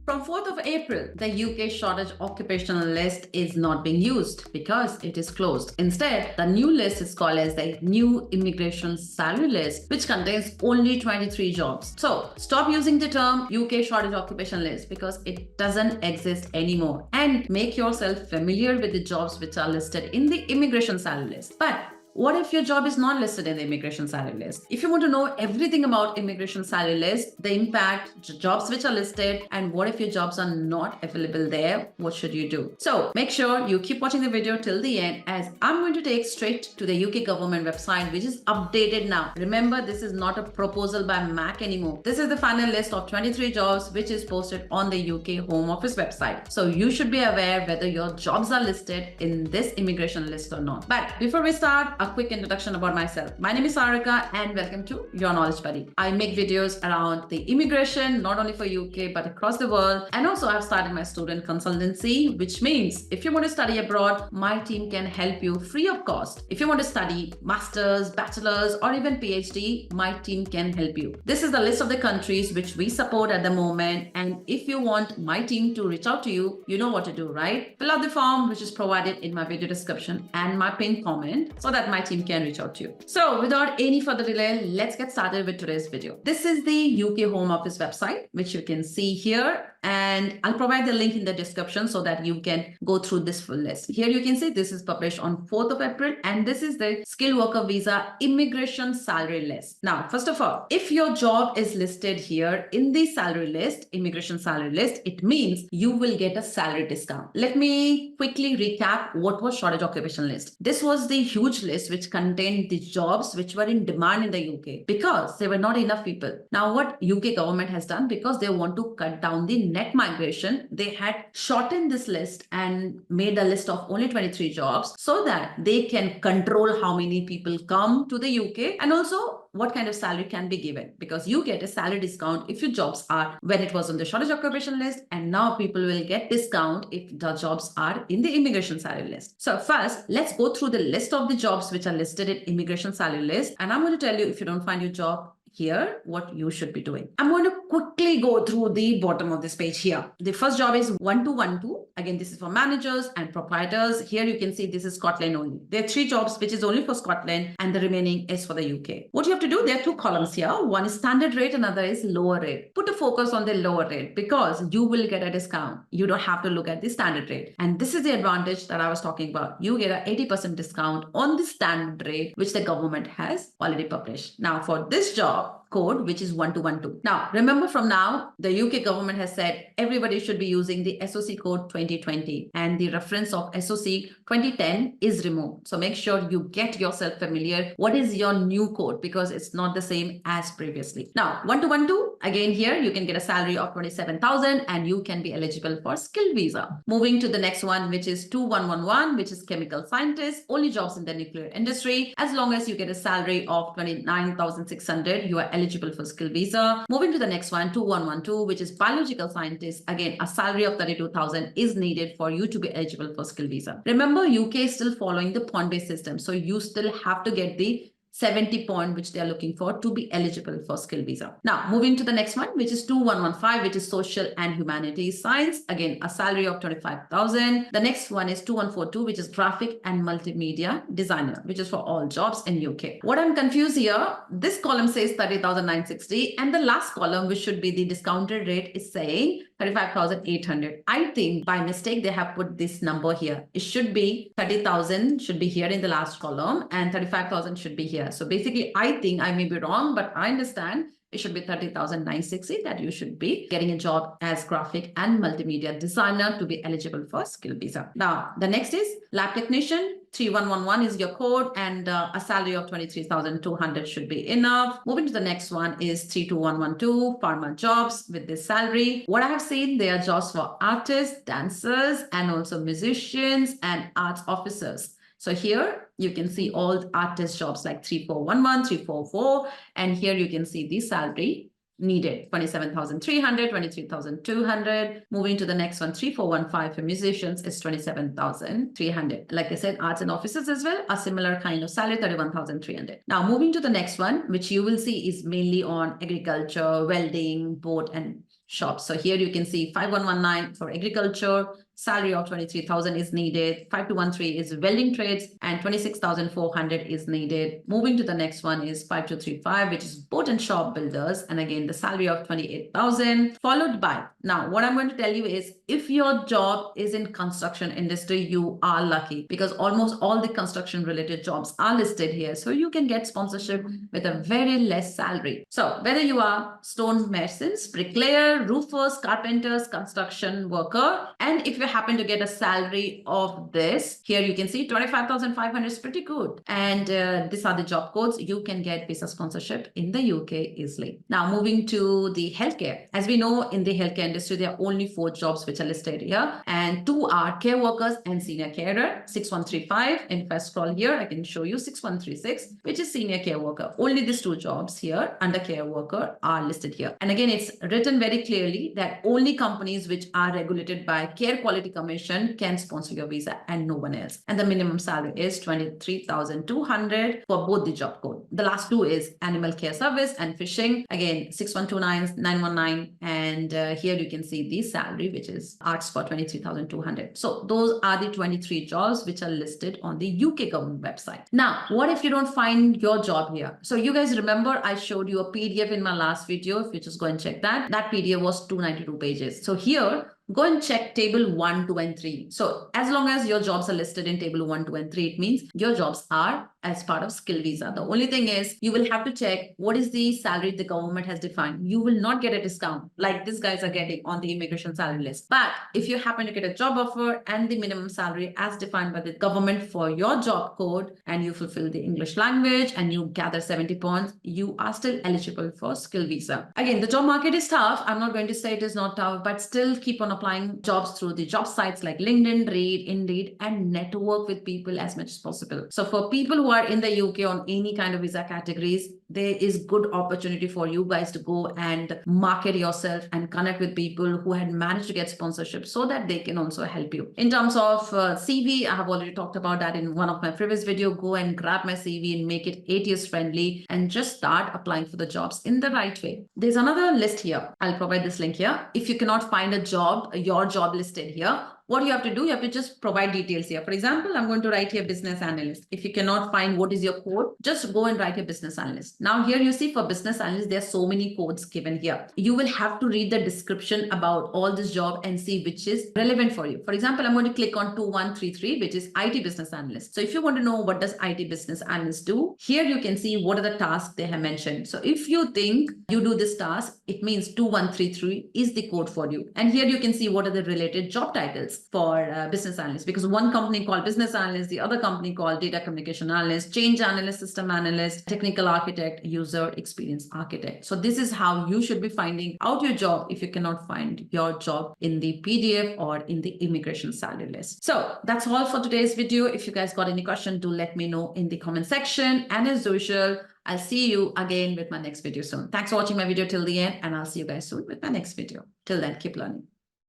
From 4th of April, the UK shortage occupational list is not being used because it is closed. Instead, the new list is called as the new immigration salary list, which contains only 23 jobs. So stop using the term UK shortage occupation list because it doesn't exist anymore, and make yourself familiar with the jobs which are listed in the immigration salary list. But what if your job is not listed in the immigration salary list? If you want to know everything about immigration salary list, the impact, jobs which are listed, and what if your jobs are not available there, what should you do? So make sure you keep watching the video till the end, as I'm going to take straight to the UK government website, which is updated now. Remember, this is not a proposal by MAC anymore. This is the final list of 23 jobs which is posted on the UK Home Office website. So you should be aware whether your jobs are listed in this immigration list or not. But before we start, a quick introduction about myself. My name is Sarika and welcome to Your Knowledge Buddy. I make videos around the immigration, not only for UK but across the world. And also I've started my student consultancy, which means if you want to study abroad, my team can help you free of cost. If you want to study masters, bachelors, or even PhD, my team can help you. This is the list of the countries which we support at the moment. And if you want my team to reach out to you, you know what to do, right? Fill out the form which is provided in my video description and my pinned comment so that my team can reach out to you. So without any further delay, let's get started with today's video. This is the UK Home Office website, which you can see here. And I'll provide the link in the description so that you can go through this full list. Here you can see this is published on 4th of April, and this is the skilled worker visa immigration salary list. Now, first of all, if your job is listed here in the salary list, immigration salary list, it means you will get a salary discount. Let me quickly recap what was shortage occupation list. This was the huge list which contained the jobs which were in demand in the UK because there were not enough people. Now, what UK government has done, because they want to cut down the net migration, they had shortened this list and made a list of only 23 jobs so that they can control how many people come to the UK and also what kind of salary can be given, because you get a salary discount if your jobs are when it was on the shortage occupation list, and now people will get discount if the jobs are in the immigration salary list. So first, let's go through the list of the jobs which are listed in immigration salary list, and I'm going to tell you, if you don't find your job here, what you should be doing. I'm going to quickly go through the bottom of this page here. The first job is 1212. Again, this is for managers and proprietors. Here you can see this is Scotland only. There are 3 jobs which is only for Scotland and the remaining is for the UK. What you have to do, there are 2 columns here. One is standard rate, another is lower rate. Put a focus on the lower rate because you will get a discount. You don't have to look at the standard rate. And this is the advantage that I was talking about. You get an 80% discount on the standard rate, which the government has already published. Now for this job, code, which is 1212. Now, remember, from now, the UK government has said everybody should be using the SOC code 2020, and the reference of SOC 2010 is removed. So make sure you get yourself familiar. What is your new code? Because it's not the same as previously. Now, 1212, again, here you can get a salary of 27,000 and you can be eligible for skilled visa. Moving to the next one, which is 2111, which is chemical scientist, only jobs in the nuclear industry. As long as you get a salary of 29,600, you are eligible for skill visa. Moving to the next one, 2112, which is biological scientist. Again, a salary of 32,000 is needed for you to be eligible for skill visa. Remember, UK is still following the point-based system, so you still have to get the 70 point which they are looking for to be eligible for skill visa. Now, moving to the next one, which is 2115, which is social and humanities science. Again, a salary of 25,000. The next one is 2142, which is graphic and multimedia designer, which is for all jobs in UK. What I'm confused here, this column says 30,960 and the last column, which should be the discounted rate, is saying 35,800. I think by mistake they have put this number here. It should be 30,000 should be here in the last column and 35,000 should be here. So basically, I think I may be wrong, but I understand it should be 30,960 that you should be getting a job as graphic and multimedia designer to be eligible for skill visa. Now, the next is lab technician. 3111 is your code, and a salary of 23,200 should be enough. Moving to the next one is 32112, pharma jobs with this salary. What I have seen, they are jobs for artists, dancers, and also musicians and arts officers. So here you can see all artist jobs like 3411, 344, and here you can see the salary needed, 27,300, 23,200. Moving to the next one, 3415 for musicians is 27,300. Like I said, arts and offices as well, a similar kind of salary, 31,300. Now moving to the next one, which you will see is mainly on agriculture, welding, boat and shops. So here you can see 5119 for agriculture, salary of 23,000 is needed. 5213 is welding trades, and 26,400 is needed. Moving to the next one is 5235, which is boat and shop builders. And again, the salary of 28,000, followed by, now what I'm going to tell you is, if your job is in construction industry, you are lucky, because almost all the construction related jobs are listed here. So you can get sponsorship with a very less salary. So whether you are stone masons, bricklayer, roofers, carpenters, construction worker, and if you happen to get a salary of this, here you can see 25,500 is pretty good. And these are the job codes. You can get visa sponsorship in the UK easily. Now moving to the healthcare. As we know, in the healthcare industry, there are only 4 jobs which are listed here, and 2 are care workers and senior carer. 6135, and if I scroll here, I can show you 6136, which is senior care worker. Only these 2 jobs here under care worker are listed here. And again, it's written very clearly that only companies which are regulated by Care Quality Commission can sponsor your visa and no one else. And the minimum salary is 23,200 for both the job code. The last 2 is animal care service and fishing. Again, 6129, 919, and here you can see the salary, which is arts for 23,200. So those are the 23 jobs which are listed on the UK government website. Now, what if you don't find your job here? So you guys remember I showed you a PDF in my last video. If you just go and check that, that PDF was 292 pages. So here, go and check table 1, 2, and 3. So as long as your jobs are listed in table 1, 2, and 3, it means your jobs are as part of skill visa. The only thing is you will have to check what is the salary the government has defined. You will not get a discount like these guys are getting on the immigration salary list. But if you happen to get a job offer and the minimum salary as defined by the government for your job code, and you fulfill the English language and you gather 70 points, you are still eligible for skill visa. Again, the job market is tough. I'm not going to say it is not tough, but still keep on applying jobs through the job sites like LinkedIn, Reed, Indeed, and network with people as much as possible. So for people who are in the UK on any kind of visa categories, there is good opportunity for you guys to go and market yourself and connect with people who had managed to get sponsorship so that they can also help you. In terms of CV, I have already talked about that in one of my previous video. Go and grab my CV and make it ATS friendly and just start applying for the jobs in the right way. There's another list here. I'll provide this link here. If you cannot find a job, your job listed here, what you have to do, you have to just provide details here. For example, I'm going to write here business analyst. If you cannot find what is your code, just go and write your business analyst. Now here you see for business analyst, there are so many codes given here. You will have to read the description about all this job and see which is relevant for you. For example, I'm going to click on 2133, which is IT business analyst. So if you want to know what does IT business analyst do, here you can see what are the tasks they have mentioned. So if you think you do this task, it means 2133 is the code for you. And here you can see what are the related job titles for business analyst, because one company called business analyst, the other company called data communication analyst, change analyst, system analyst, technical architect, user experience architect. So this is how you should be finding out your job if you cannot find your job in the PDF or in the immigration salary list. So that's all for today's video. If you guys got any question, do let me know in the comment section. And as usual, I'll see you again with my next video soon. Thanks for watching my video till the end, and I'll see you guys soon with my next video. Till then, keep learning.